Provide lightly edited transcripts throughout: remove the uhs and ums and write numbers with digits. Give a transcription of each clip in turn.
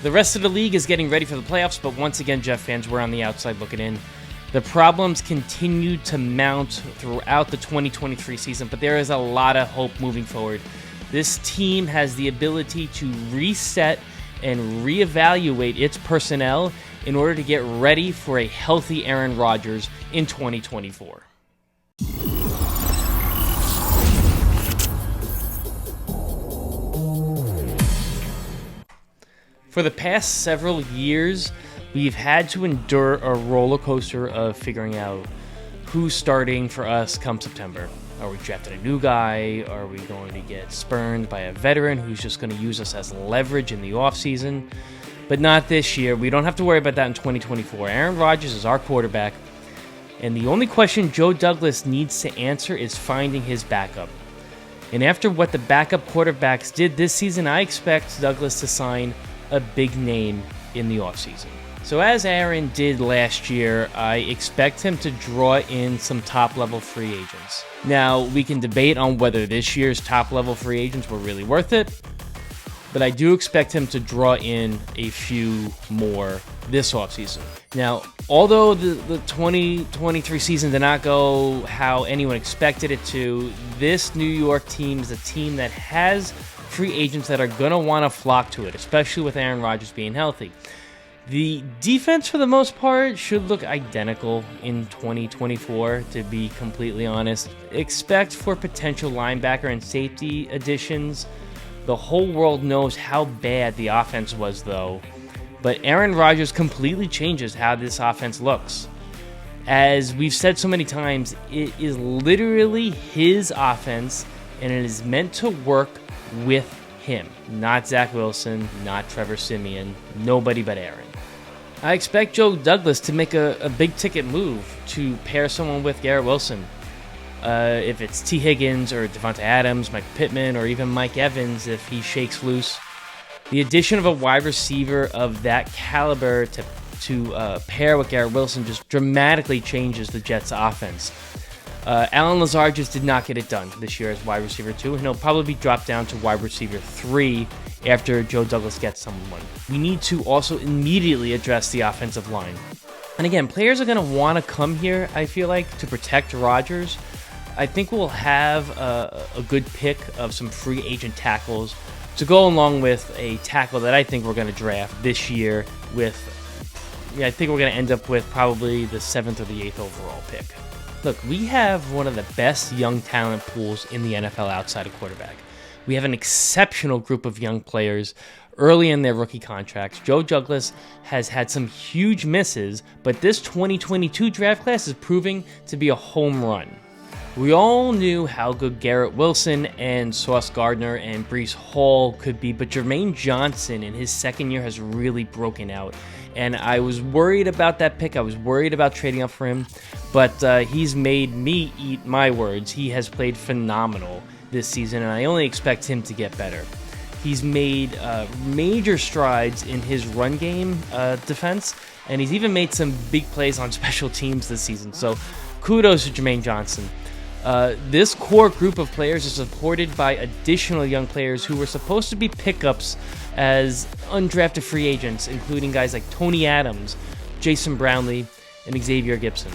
The rest of the league is getting ready for the playoffs, but once again, Jet fans, we're on the outside looking in. The problems continue to mount throughout the 2023 season, but there is a lot of hope moving forward. This team has the ability to reset and reevaluate its personnel in order to get ready for a healthy Aaron Rodgers in 2024. For the past several years, we've had to endure a roller coaster of figuring out who's starting for us come September. Are we drafting a new guy? Are we going to get spurned by a veteran who's just going to use us as leverage in the offseason? But not this year. We don't have to worry about that in 2024. Aaron Rodgers is our quarterback, and the only question Joe Douglas needs to answer is finding his backup. And after what the backup quarterbacks did this season, I expect Douglas to sign a big name in the offseason. So as Aaron did last year, I expect him to draw in some top-level free agents. Now, we can debate on whether this year's top-level free agents were really worth it, but I do expect him to draw in a few more this offseason. Now, although the 2023 season did not go how anyone expected it to, this New York team is a team that has free agents that are going to want to flock to it, especially with Aaron Rodgers being healthy. The defense, for the most part, should look identical in 2024, to be completely honest. Expect for potential linebacker and safety additions. The whole world knows how bad the offense was, though. But Aaron Rodgers completely changes how this offense looks. As we've said so many times, it is literally his offense, and it is meant to work with him. Not Zach Wilson, not Trevor Siemian, nobody but Aaron. I expect Joe Douglas to make a big-ticket move to pair someone with Garrett Wilson. If it's T. Higgins or Devontae Adams, Mike Pittman, or even Mike Evans if he shakes loose. The addition of a wide receiver of that caliber to pair with Garrett Wilson just dramatically changes the Jets' offense. Allen Lazard just did not get it done this year as wide receiver 2, and he'll probably be dropped down to wide receiver 3 after Joe Douglas gets someone. We need to also immediately address the offensive line. And again, players are going to want to come here, I feel like, to protect Rodgers. I think we'll have a good pick of some free agent tackles to go along with a tackle that I think we're going to draft this year I think we're going to end up with probably the 7th or the 8th overall pick. Look, we have one of the best young talent pools in the NFL outside of quarterback. We have an exceptional group of young players early in their rookie contracts. Joe Douglas has had some huge misses, but this 2022 draft class is proving to be a home run. We all knew how good Garrett Wilson and Sauce Gardner and Breece Hall could be, but Jermaine Johnson in his second year has really broken out. And I was worried about that pick. I was worried about trading up for him, but he's made me eat my words. He has played phenomenal this season, and I only expect him to get better. He's made major strides in his run game defense, and he's even made some big plays on special teams this season. So kudos to Jermaine Johnson. This core group of players is supported by additional young players who were supposed to be pickups as undrafted free agents, including guys like Tony Adams, Jason Brownlee, and Xavier Gibson.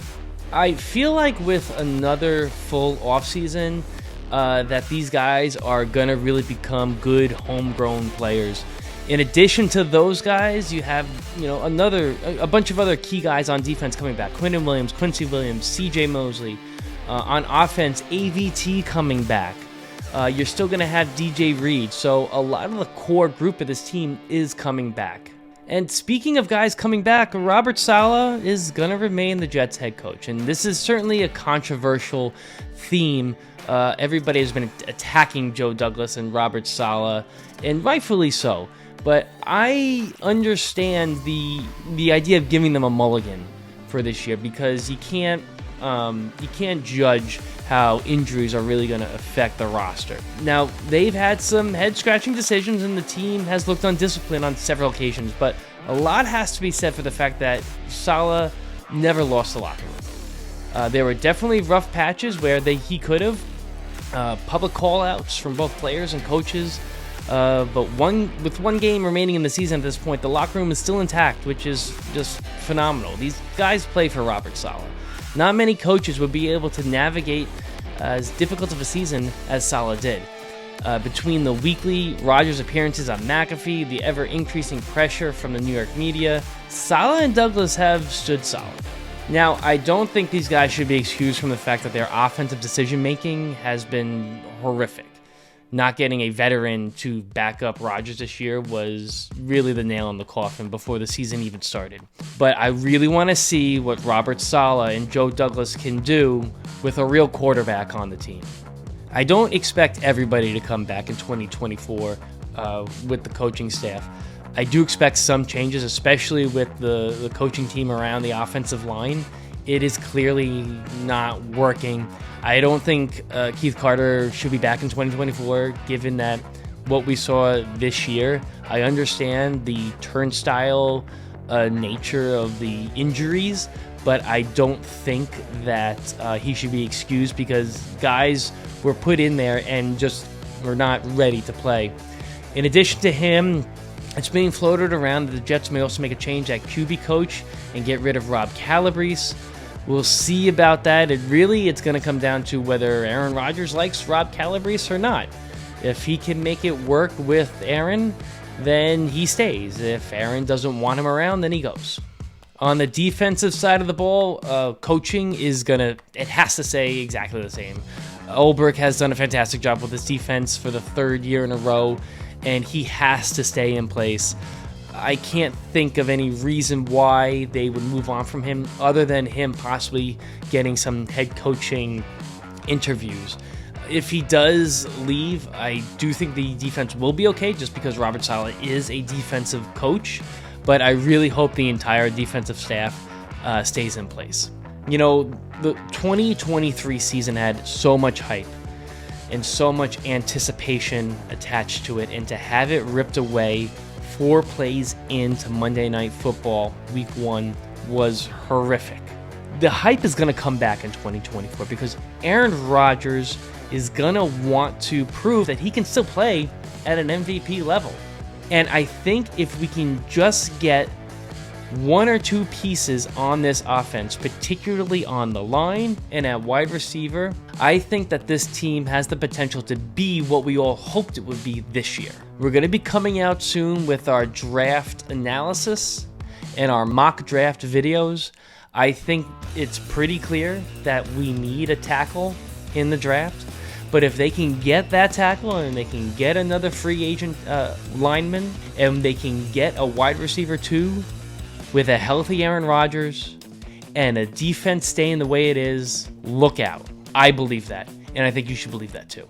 I feel like with another full offseason, that these guys are going to really become good homegrown players. In addition to those guys, you have a bunch of other key guys on defense coming back. Quincy Williams, CJ Mosley. On offense, AVT coming back. You're still going to have DJ Reed. So a lot of the core group of this team is coming back. And speaking of guys coming back, Robert Saleh is going to remain the Jets head coach. And this is certainly a controversial theme. Everybody has been attacking Joe Douglas and Robert Saleh, and rightfully so. But I understand the idea of giving them a mulligan for this year, because you can't judge how injuries are really going to affect the roster. Now, they've had some head-scratching decisions, and the team has looked undisciplined on several occasions, but a lot has to be said for the fact that Saleh never lost the locker room. There were definitely rough patches where he could have. Public call-outs from both players and coaches. But with one game remaining in the season at this point, the locker room is still intact, which is just phenomenal. These guys play for Robert Saleh. Not many coaches would be able to navigate as difficult of a season as Saleh did. Between the weekly Rodgers appearances on McAfee, the ever-increasing pressure from the New York media, Saleh and Douglas have stood solid. Now, I don't think these guys should be excused from the fact that their offensive decision-making has been horrific. Not getting a veteran to back up Rodgers this year was really the nail in the coffin before the season even started. But I really want to see what Robert Saleh and Joe Douglas can do with a real quarterback on the team. I don't expect everybody to come back in 2024 with the coaching staff. I do expect some changes, especially with the coaching team around the offensive line. It is clearly not working. I don't think Keith Carter should be back in 2024, given that what we saw this year. I understand the turnstile nature of the injuries, but I don't think that he should be excused because guys were put in there and just were not ready to play. In addition to him, it's being floated around that the Jets may also make a change at QB coach and get rid of Rob Calabrese. We'll see about that. It's going to come down to whether Aaron Rodgers likes Rob Calabrese or not. If he can make it work with Aaron, then he stays. If Aaron doesn't want him around, then he goes. On the defensive side of the ball, coaching it has to say exactly the same. Ulbrich has done a fantastic job with his defense for the third year in a row, and he has to stay in place. I can't think of any reason why they would move on from him other than him possibly getting some head coaching interviews. If he does leave, I do think the defense will be okay just because Robert Saleh is a defensive coach, but I really hope the entire defensive staff stays in place. You know, the 2023 season had so much hype and so much anticipation attached to it, and to have it ripped away 4 plays into Monday Night Football Week 1 was horrific. The hype is going to come back in 2024 because Aaron Rodgers is going to want to prove that he can still play at an MVP level. And I think if we can just get 1 or 2 pieces on this offense, particularly on the line and at wide receiver, I think that this team has the potential to be what we all hoped it would be this year. We're going to be coming out soon with our draft analysis and our mock draft videos. I think it's pretty clear that we need a tackle in the draft. But if they can get that tackle and they can get another free agent lineman and they can get a wide receiver too, with a healthy Aaron Rodgers and a defense staying the way it is, look out. I believe that, and I think you should believe that too.